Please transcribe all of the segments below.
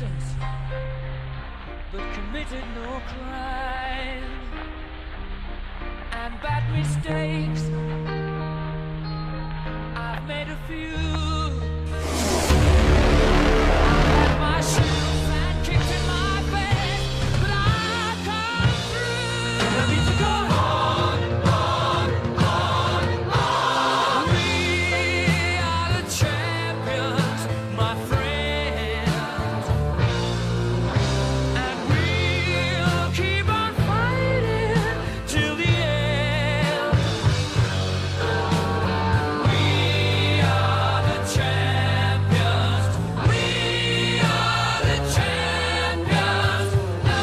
innocence, but committed no crime. And bad mistakes, I've made a few. I've had my shoes and kicked in my face, but I've come through. I need to go on, on, on, on. We are the champions, my friends, and we'll keep on fighting till the end. We are the champions. We are the champions. No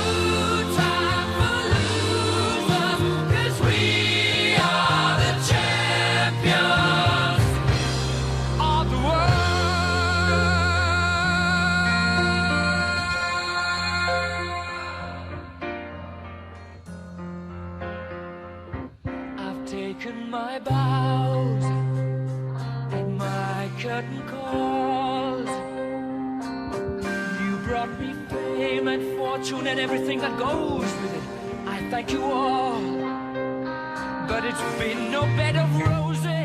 time for losers, 'cause we are the champions of the world. I've taken my bows and my curtain calls. You brought me fame and fortune and everything that goes with it. I thank you all, but it's been no bed of roses.